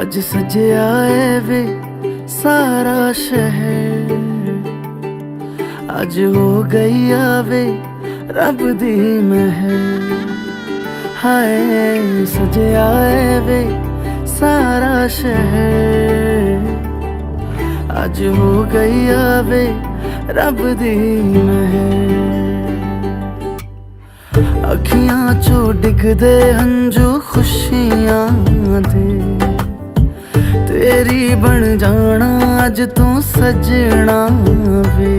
आज सजया है वे सारा शहर, आज हो गई आवे रब दी महर। हाय सजया है वे सारा शहर, आज हो गई आवे रब दी महर। अखियां चो डिगदे हंजू खुशियां दे, तेरी बन जाना अज तू सजना वे।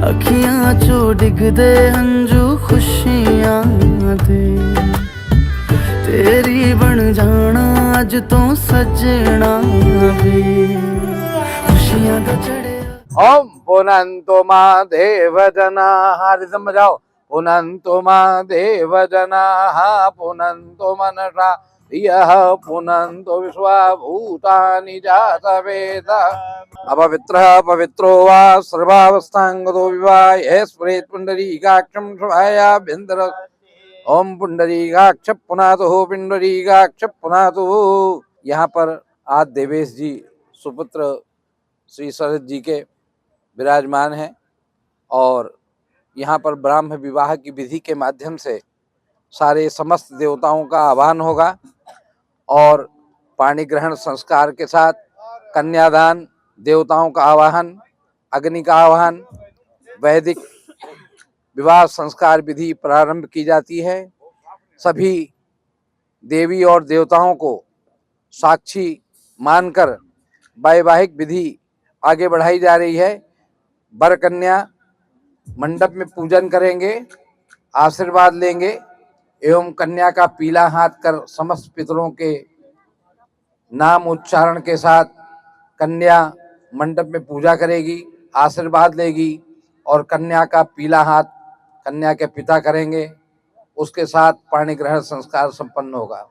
अखियां चो डिगदे हंजू खुशियां दे, तेरी बन जाना अज तू सजना वे। खुशियां का चढ़े ओम पुनंतु महादेव जनाः रिदम बजाओ। पुनंतु महादेव जनाः पुनंतु मनसा यः पुनंतु विश्वभूतानि जातवेद। अपवित्रः पवित्रो वा सर्वावस्थांगतो विवाहे स्मरेत् पुंडरीकाक्षं शोभायाभ्यन्तरे। ओम पुंडरीकाक्ष पुनातु पुंडरीकाक्ष पुनातु। यहाँ पर आज देवेश जी सुपुत्र श्री शरद जी के विराजमान हैं और यहाँ पर ब्राह्म विवाह की विधि के माध्यम से सारे समस्त देवताओं का आह्वान होगा और पाणी ग्रहण संस्कार के साथ कन्यादान, देवताओं का आवाहन, अग्नि का आवाहन, वैदिक विवाह संस्कार विधि प्रारंभ की जाती है। सभी देवी और देवताओं को साक्षी मानकर वैवाहिक विधि आगे बढ़ाई जा रही है। वर कन्या मंडप में पूजन करेंगे, आशीर्वाद लेंगे एवं कन्या का पीला हाथ कर समस्त पितरों के नाम उच्चारण के साथ कन्या मंडप में पूजा करेगी, आशीर्वाद लेगी और कन्या का पीला हाथ कन्या के पिता करेंगे। उसके साथ पाणी ग्रहण संस्कार संपन्न होगा।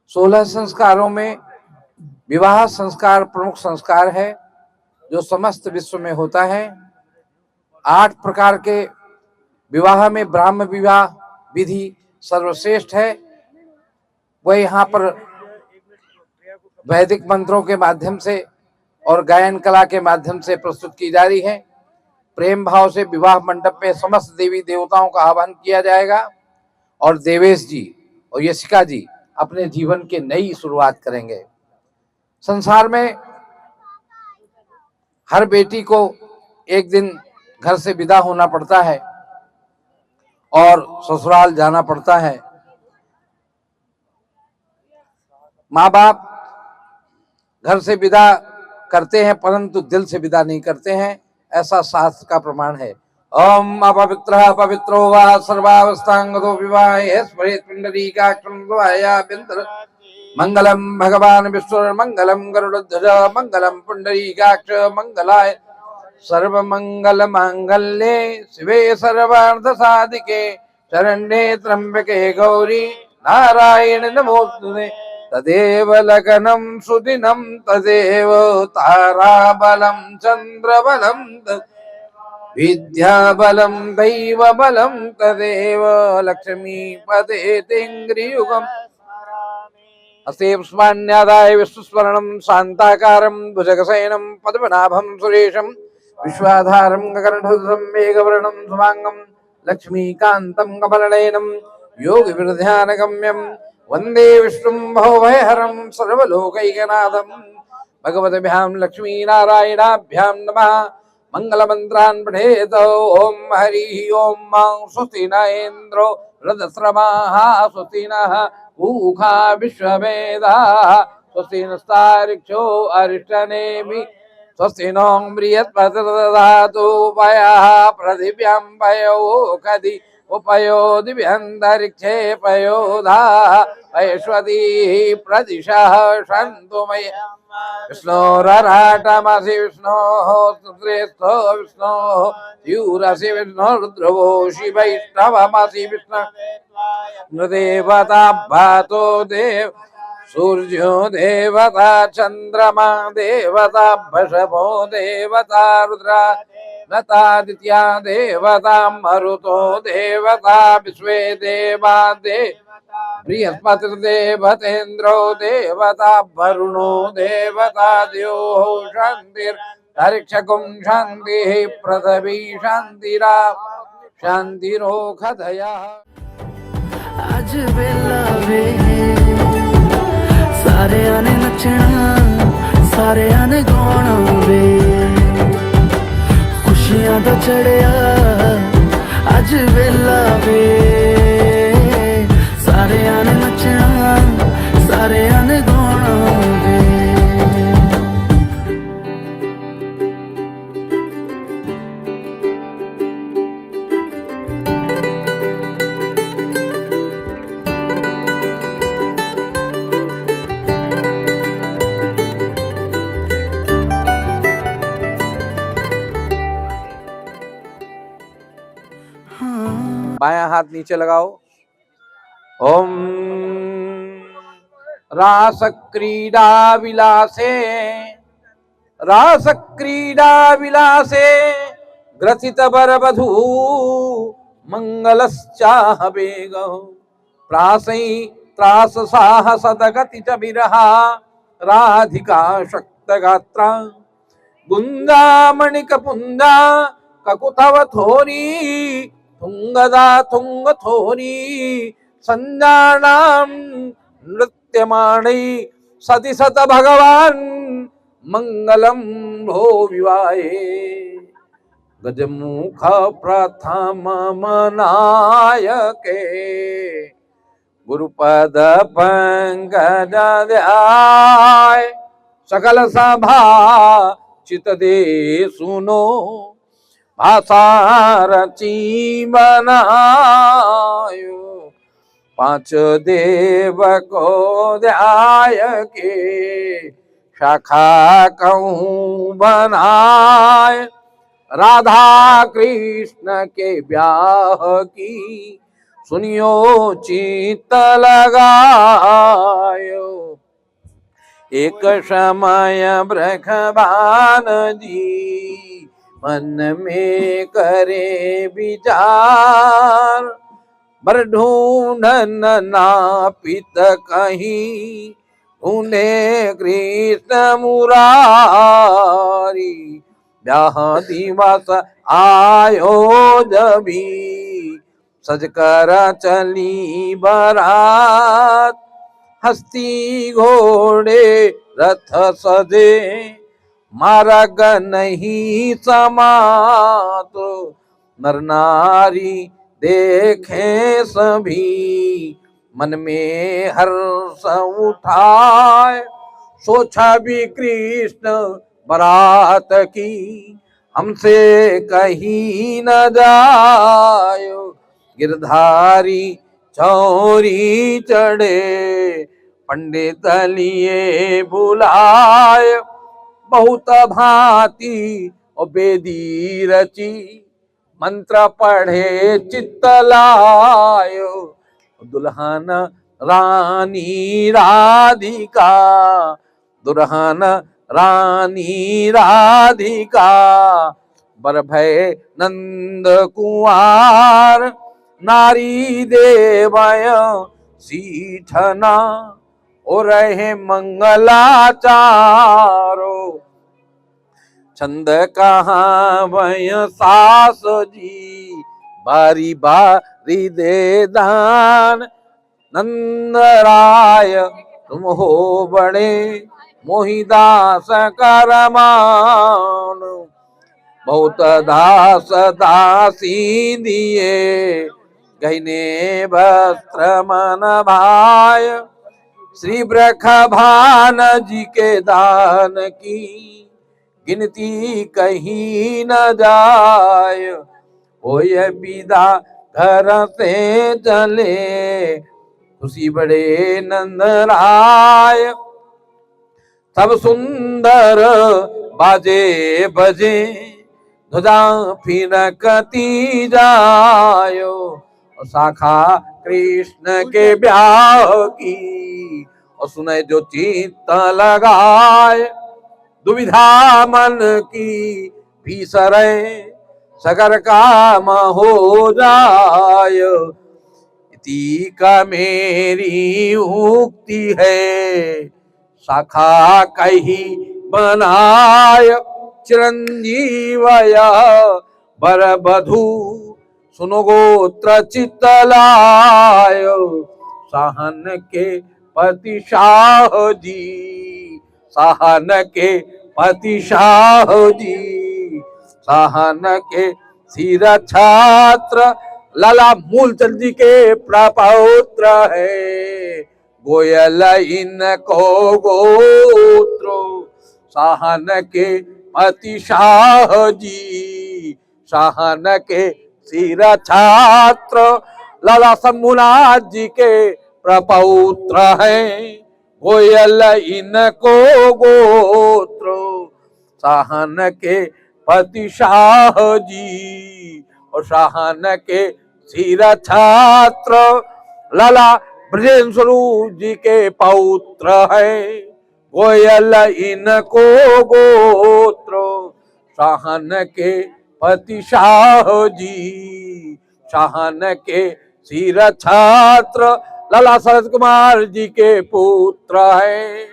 16 संस्कारों में विवाह संस्कार प्रमुख संस्कार है जो समस्त विश्व में होता है। 8 प्रकार के विवाह में ब्राह्म विवाह विधि सर्वश्रेष्ठ है। वह यहाँ पर वैदिक मंत्रों के माध्यम से और गायन कला के माध्यम से प्रस्तुत की जा रही है। प्रेम भाव से विवाह मंडप में समस्त देवी देवताओं का आह्वान किया जाएगा और देवेश जी और यशिका जी अपने जीवन की नई शुरुआत करेंगे। संसार में हर बेटी को एक दिन घर से विदा होना पड़ता है और ससुराल जाना पड़ता है। माँ बाप घर से विदा करते हैं परंतु दिल से विदा नहीं करते हैं, ऐसा शास्त्र का प्रमाण है। ओम अपवित्रः पवित्रो वा सर्वावस्थांगतो विवाहे स्मरेत् पुंडरीकाक्षं शोभायाभ्यन्तरे। मंगलम भगवान विष्णु मंगलम गरुड़ध्वज मंगलम पुंडरीकाक्ष मंगलाय सर्वमंगल मांगल्ये शिवे सर्वार्थ साधिके शरण्ये त्र्यंबके गौरी नारायण नमोस्तुते। तदेव लगनम सुदिनम तदेव ताराबलं चंद्रबलं विद्याबलं दैवबलं तदेव लक्ष्मीपते तिंग्रियुगम्। अस्तेस्मान्यादाय विश्वस्मरणं शान्ताकारं भुजगशयनं पद्मनाभं सुरेशं विश्वाधारं गगनसदृशं मेघवर्णं शुभांगं लक्ष्मीकान्तं कमलनयनं योगिविरध्यानगम्यं वन्दे विष्णुं भवभयहरं सर्वलोकैकनाथं। भगवद्भ्यां लक्ष्मीनारायणाभ्यां नमः। मंगलमन्त्रान् पठेत्। ओम हरिः ओम स्वस्ति न इन्द्रो वृद्धश्रवाः स्वस्ति नः पूषा विश्ववेदाः स्वस्ति नस्तार्क्ष्यो अरिष्टनेमिः स्वस्ति नो बृहस्पतिर्दधातु पयः पृथिव्यां पयो कदि उपयो दिव्यन्तरिक्षे पयोधाः वैश्वतीः प्रदिशः सन्तु मया। विष्णोरराटमसि विष्णोः श्रेष्ठो विष्णोः यूरसि विष्णुर्ध्रुवो शिवैष्णवमसि विष्णु देवता भातो देव सूर्यो देवता चंद्रमा देवता वृषभो देवता रुद्रा नतादित्या देवता मरुतो देवता विश्वे देवा बृहस्पतिर्देवतेन्द्रो देवता वरुणो देवता द्योः शान्तिर्धरिक्षकुं शान्तिः पृथिवी शान्तिरा शान्तिरोखधया आज वेला वे सारे आने नचना सारे आने गाना वे खुशियां दा चढ़िया आज वेला वे सारे आने नचना सारे आने गाना वे बायां हाथ नीचे लगाओ। ओम रास क्रीडा विलासे रास क्रीडा विलासे ग्रथित बरबधू मंगलश्चाह वेग प्रासै त्रास साहस गति च विरहा राधिका शक्त गात्रा गुंजा मणिक पुंजा ककुतव थोरी तुंगदा तुंग थोरी संजानाम नृत्यमाणै सति सत भगवान मंगलम भो विवाहे गजमुख प्रथम मनायके गुरुपद पंकज ध्याय सकल सभा चित दे सुनो भाषा रची बनायो पांच देव को ध्याय के शाखा कहूँ बनाए राधा कृष्ण के ब्याह की सुनियो चित्त लगायो एक समय ब्रखबान जी मन में करे विचार बर ढूंढन नापित कहीं उन्हें कृष्ण मुरारी ब्याह दिवस आयो जबी सजकर चली बारात हस्ती घोड़े रथ सजे मार्ग नहीं समात नर नारी देखे सभी मन में हर्ष उठाए सोचा भी कृष्ण बरात की हमसे कहीं न जायो गिरधारी चौरी चढ़े पंडित लिए बुलाए बहुत भांति बेदी रची मंत्र पढ़े चित्त लायो दुल्हन रानी राधिका दुल्हन रानी राधिका बर भय नंद कुंवर नारी देवय सीठना और रहे मंगलाचारो छंद कहाँ भय सास जी बारी बारी दे दान नंद राय तुम हो बड़े मोहिदास करमान बहुत दास दासी दिए गहने वस्त्र मन भाय श्री ब्रख भान जी के दान की गिनती कहीं न जाय होय विदा घर से चले खुशी बड़े नंद राय सब सुंदर बाजे बजे ध्वजा फिरकती जायो शाखा कृष्ण के ब्याह की और सुने जो चित्त लगाए दुविधा मन की भीसरे सकर काम हो जाय। इति का मेरी उक्ति है, शाखा कही बनाय चिरंजीवय। बर बधू सुनो गोत्र चितलाय, सहन के पति शाह जी, सहन के पति शाह जी। सहन के सिर छात्र लाला मूलचंद जी के प्रपौत्र है, गोयल इनको गोत्रो। सहन के पति शाह जी, सहन के सिर छात्र लाला शंभुनाथ जी के प्रपौत्र है, गोयल इनको गोत्रो। सहन के पति शाह जी और सहन के सिर छात्र लाला ब्रजेंद्र स्वरूप जी के पौत्र है, गोयल इनको गोत्र। सहन के पति शाह जी, सहन के सिर छात्र लाला शरद कुमार जी के पुत्र है,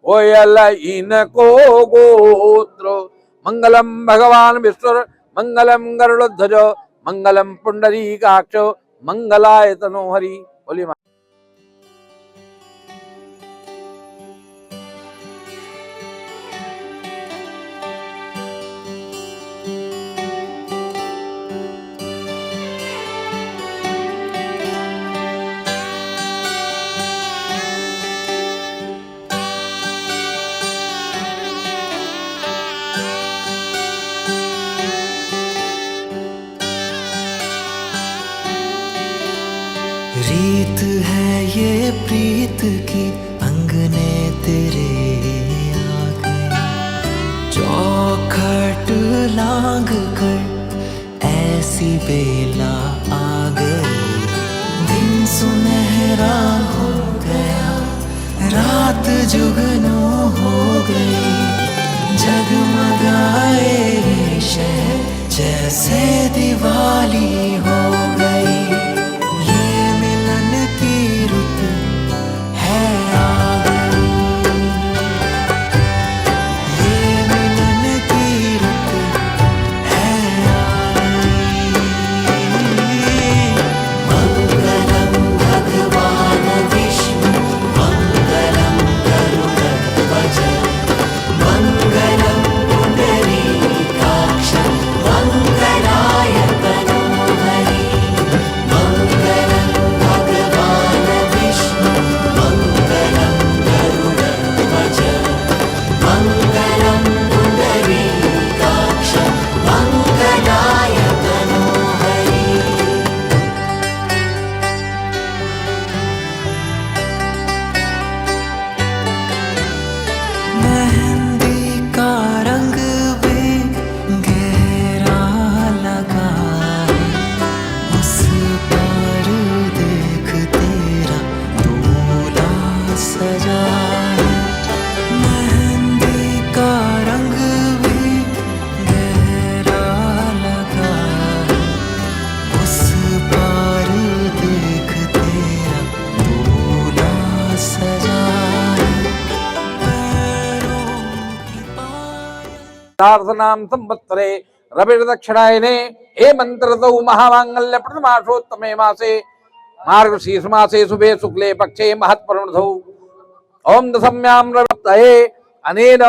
गोयल इनको गोत्र। मंगलम भगवान विष्णु, मंगलम गरुड़ध्वज, मंगलम पुंडरीकाक्ष, मंगलाय तनोहरि। बोलिए। रीत है ये प्रीत की अंगने तेरे आगे, चौखट लांग कर ऐसी बेला आ गई। दिन सुनहरा हो गया, रात जुगनू हो गई, जगमगाए ये शहर जैसे दिवाली हो गई। नाम संवत्सरे रविर्दक्षिणायने हे मंत्रदौ महामांगल्य प्रथमाशोत्तमे मासे मार्गशीर्ष मासे शुभे शुक्ले पक्षे महत्पर्वणधौ ओम दशम्यां रविप्तये अनेन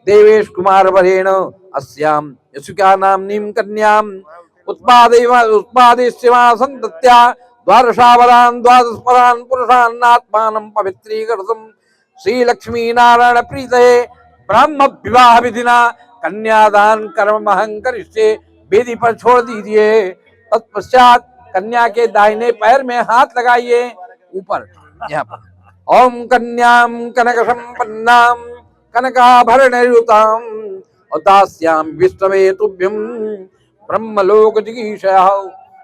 देवेश कुमार वरेण अस्यां यशुका नाम्नीं कन्यां उत्पादयिष्यमा सन्तत्या द्वादशावरान् द्वादशपरान् पुरुषान्नात्मानं पवित्रीकर्तुं श्री लक्ष्मी नारायण प्रीतये ब्रह्म विवाह विधिना कन्यादान कर्म महं करिष्ये। वेदी पर छोड़ दीजिए। तत्पश्चात कन्या के दाहिने पैर में हाथ लगाइए, ऊपर यहाँ पर। ओम कन्यां कनक संपन्नां कनकाभरणयुतां दास्यां विष्णवे तुभ्यं ब्रह्मलोक जिगीषया।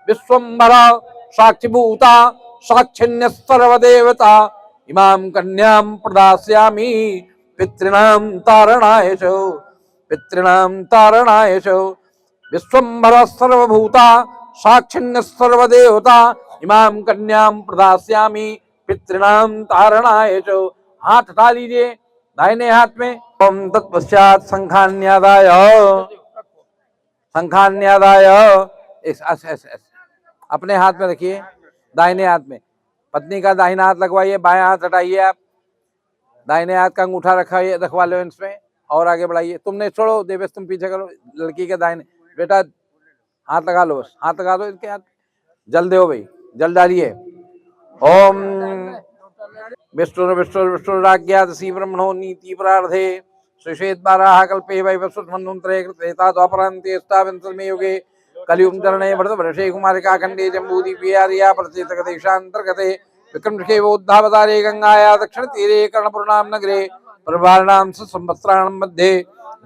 विश्वम्भरा साक्षिभूता साक्षिण्य सर्वदेवता इमां कन्यां प्रदास्यामि पितॄणां तारणाय च, पितॄणां तारणाय च। विश्वम्भर सर्वभूता साक्षिण्य सर्वदेवता इमाम कन्याम प्रदास्यामि पितृणाम तारणाय च। हाथ हटा लीजिए दाहिने हाथ में। ओम तत्पश्चात शंखान्यादाय अपने हाथ में रखिए, दाहिने हाथ में। पत्नी का दाहिना हाथ लगवाइए, बाएं हाथ हटाइए। आप दाहिने हाथ का अंगूठा रखवा लो इसमें और आगे बढ़ाइए। तुमने छोड़ो देवेश, तुम पीछे करो। लड़की के दाहिने बेटा हाथ लगा लो, बस हाथ लगा दो इसके हाथ। जल दो भाई, जल डालिए। ओम विष्णु विष्णु विष्णुराज्ञात श्री ब्रह्मणो नीति प्रार्थे सुषेद बाराह कल्पे वैवस्वत मन्वन्तरे कृतेता द्वापरान्ते स्थाविंशमे युगे कलियुग चरणे भरत वर्षे कुमारिका खंडे जम्बूदीपे आर्या प्रचेतक देशांतर्गते विक्रमशके वोद्धावतारे गंगाया दक्षिण तीरे कर्णपुरनाम नगरे प्रभारणाम संवत्सराणां मध्ये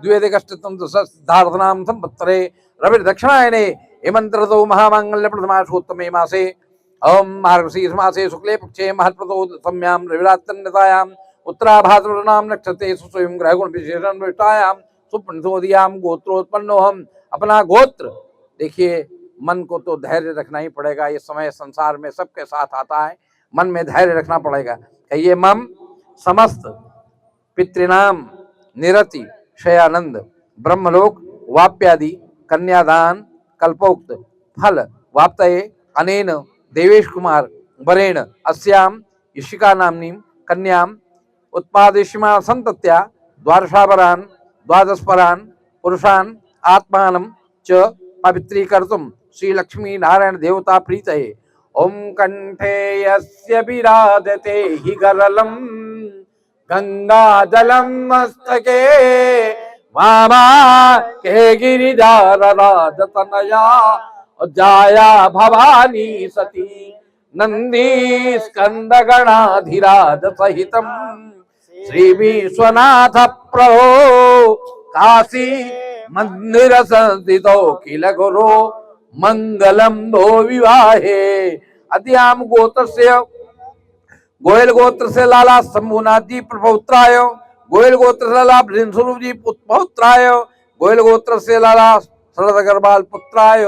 द्व्यधिकष्टतम सिद्धार्थनाम संवत्सरे रविर्दक्षिणायने हेमंतऋतौ महामांगल्य प्रथमाशोत्तमे मासे ओम मार्गशीर्ष मासे शुक्ले पक्षे महत्प्रदो सम्यां रविरात्रन्यतायां उत्तराभाद्रनाम नक्षत्रे स्वयं ग्रह गुण विशेषण विष्टायां सुप्रणोदियां गोत्रोत्पन्नोहम। अपना गोत्र देखिए। मन को तो धैर्य रखना ही पड़ेगा। ये समय संसार में सबके साथ आता है, मन में धैर्य रखना पड़ेगा। कहिए मम समस्त पितृनाम निरति शयानंद ब्रह्मलोक वाप्यादि कन्यादान कल्पोक्त फल वाप्तये अनेन देवेश कुमार वरेण अस्याम इशिका नामनीं कन्याम उत्पादिष्यमा संतत्या द्वादशापरान द्वादशपरान पुरुषान आत्मानं च पवित्रीकर्तुं श्री लक्ष्मी नारायण देवता प्रीतये। ओम कंठे यस्य विराजते हि गरलम गंगा जलम मस्तके मामा के गिरिजारराजतनया जाया भवानी सती नंदी स्कंद गणाधिराज सहितम श्री विश्वनाथ प्रभो काशी मंदिर संस्थितो किल गुरु मंगलम दो विवाहे। अद्याम गोत्र से गोयल गोत्र से लाला शंभुनाथ जी प्रपौत्राय, गोयल गोत्र से लाला स्वरूप जी पौत्राय, गोयल गोत्र से लाला शरद अग्रवाल पुत्राय।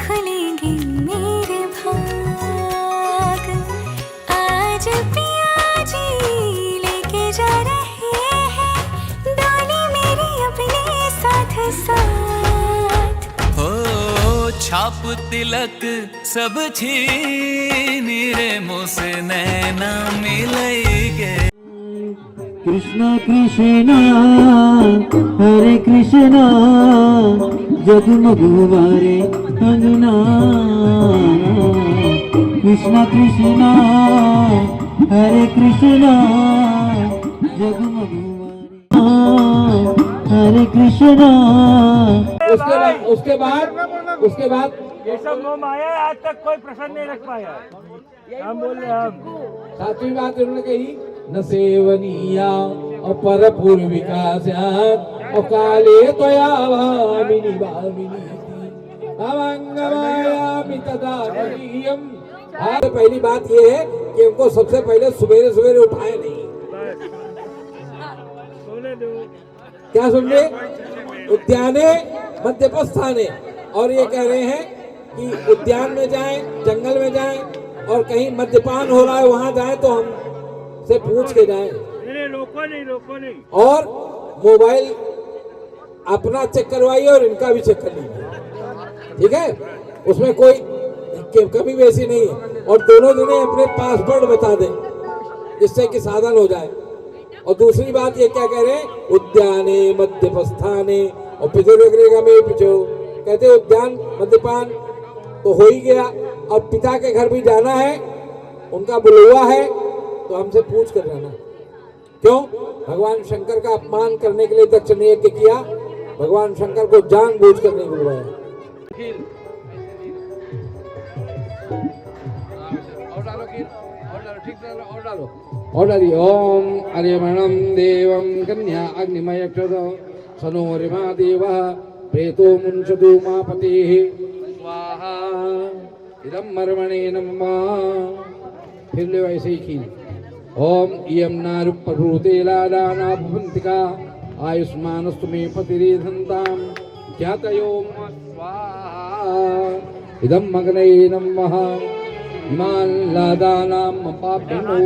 खुलेंगे मेरे भाग। आज पिया जी लेके जा रहे हैं डोली मेरी अपने साथ साथ। हो छाप तिलक सब छीन रे मुझसे नैना मिलेंगे। कृष्ण कृष्ण हरे कृष्ण जगमगुवारे अंगना। कृष्ण कृष्ण हरे कृष्ण जगमगुवारे हरे कृष्ण। उसके बाद ये सब मोह माया है, आज तक कोई प्रश्न नहीं रख पाया। हम बोल रहे हम सातवीं बात उन्होंने कही न सेवनीया अपर पूर्विका स्यात् और काले त्वया भामिनी भामिनी। अवंगमायामि तदानीयम। पहली बात ये है कि उनको सबसे पहले सवेरे सवेरे उठाए नहीं। सोने दो। क्या सुन रहे? उद्याने मध्यपस्थाने, और ये कह रहे हैं कि उद्यान में जाएं, जंगल में जाएं, और कहीं मद्यपान हो रहा है वहां जाएं तो हम से पूछ के जाएं। नहीं, रोको नहीं, रोको नहीं। और मोबाइल अपना चेक करवाइए और इनका भी चेक कर लीजिए, ठीक है? उसमें कोई कभी भी ऐसी नहीं है। और दोनों जने अपने पासवर्ड बता दें, जिससे कि साधन हो जाए। और दूसरी बात ये क्या कह रहे हैं? उद्याने मध्यपस्थाने, और पिछोरेगा में पिछो कहते उद्यान मद्यपान तो हो ही गया। अब पिता के घर भी जाना है, उनका बुलवा है, तो हमसे पूछ कर जाना। क्यों? भगवान शंकर का अपमान करने के लिए दक्ष ने यज्ञ किया, भगवान शंकर को जानबूझ कर नहीं बुलवाया। और डालिए। ओम अर्यमणम देवम कन्या अग्निमय सनो रिमा देव प्रेतो मुंशतु मापतेः स्वाहा इदं मर्मणे नमः। फिर ले वैसे ही खील। ओम इयं नारुपरूते लादाना भवन्तिका आयुष्मानस्तु मे पतिरेधन्तां ज्ञातयो स्वाहा इदं मग्ने नमः। इमान् लादानां पापिनो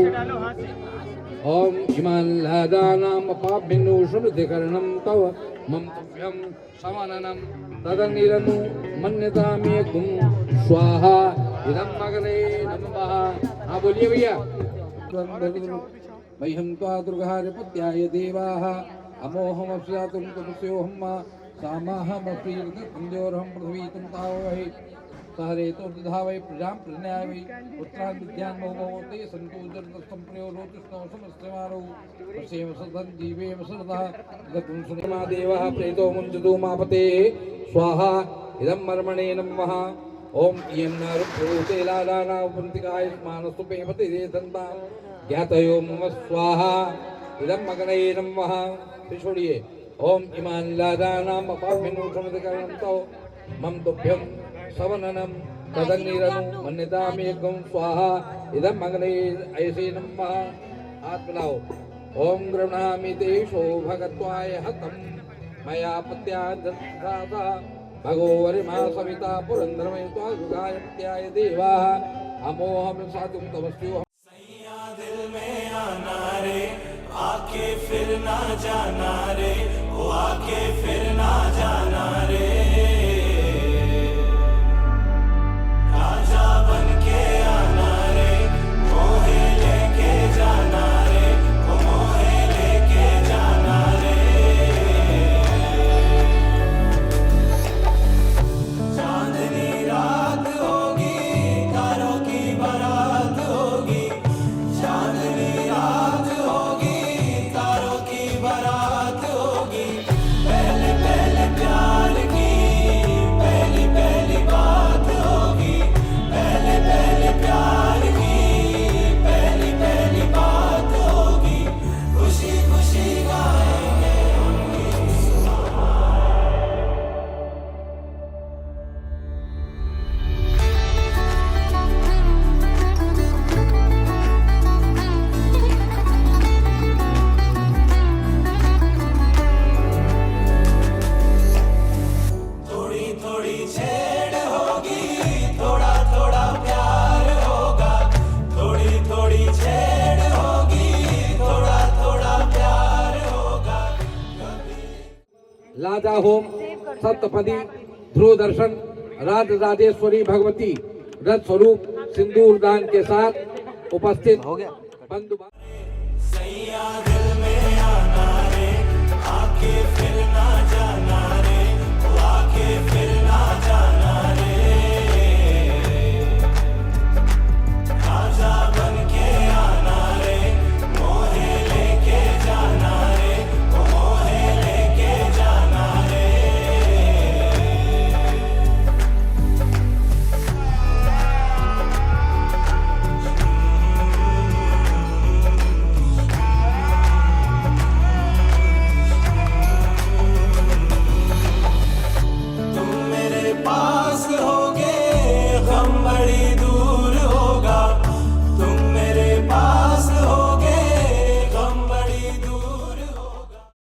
ओम इमान् लादानां पापिनो श्रुतिकरणं तव मम तुभ्यं समाननं तदनिरनु मन्यतामेकुं स्वाहा इदं मग्ने नमः। हाँ बोलिए भैया। मह्यं त्वा दुर्गारिपत्याय देवाः अमोहमस्यातुं तपस्योऽहं सामाहमस्वीर्दत्तंद्योरहं पृथ्वी तं तावहि सहरे तो धावै प्रजां प्रज्ञाय वै पुत्रान् विद्यान् बहुमोते सन्तु जर्दस्तं प्रयो रोतिष्णो समस्तमारो पश्येम सदं जीवेम सरदः गतं सुनिमा देवः प्रेतो मुञ्चतु मापते स्वाहा इदं मर्मणे नमः। ओम इयं नारुप्रूते लादाना उपन्तिकाय मानस्तु पेपतिरेधन्तां ज्ञातयो मम स्वाहा इदं मग्ने नमः। फिर छोड़िए। ओम इमान् लादानां पापिनो श्रुतिकरणं तव मम तुभ्यं सवननं तदग्निरनु मन्यतामेकं स्वाहा इदं मग्ने ऐसे नमः। हाथ मिलाओ। ओम गृह्णामि तेषो भगत्वाय हतं मया पत्यादत्ता भगो वरिमा सविता पुरंदरमयित्वा सुगाय पत्याय देवाः अमोहं साधुं तपस्यो। सैया दिल में आना रे, आके फिर ना जाना रे, ओ आके फिर ना जाना रे। राजा बन के आना रे, मोहे लेके जाना रे, ओ मोहे लेके जाना रे। चांदनी रात होगी, तारों की बारात होगी। चांदनी रात होगी, तारों की बारात होगी। पहले पहले प्यार की पहली पहली बात होगी। पहले पहले प्यार की पहली पहली बात होगी। खुशी खुशी गाएंगे थोड़ी थोड़ी छेड़ होगी, थोड़ा थोड़ा प्यार होगा। थोड़ी थोड़ी छेड़ होगी, थोड़ा थोड़ा प्यार होगा। लाजा होम सप्तपदी ध्रुव दर्शन राजराजेश्वरी भगवती रथ स्वरूप सिंदूर दान के साथ उपस्थित हो गया बंधु। सैया दिल में आना रे, आके फिर ना जाना रे, ओ आके फिर ना जाना रे। राजा बन के आना रे, मोहे लेके जाना रे, ओ मोहे लेके जाना रे। हम बड़ी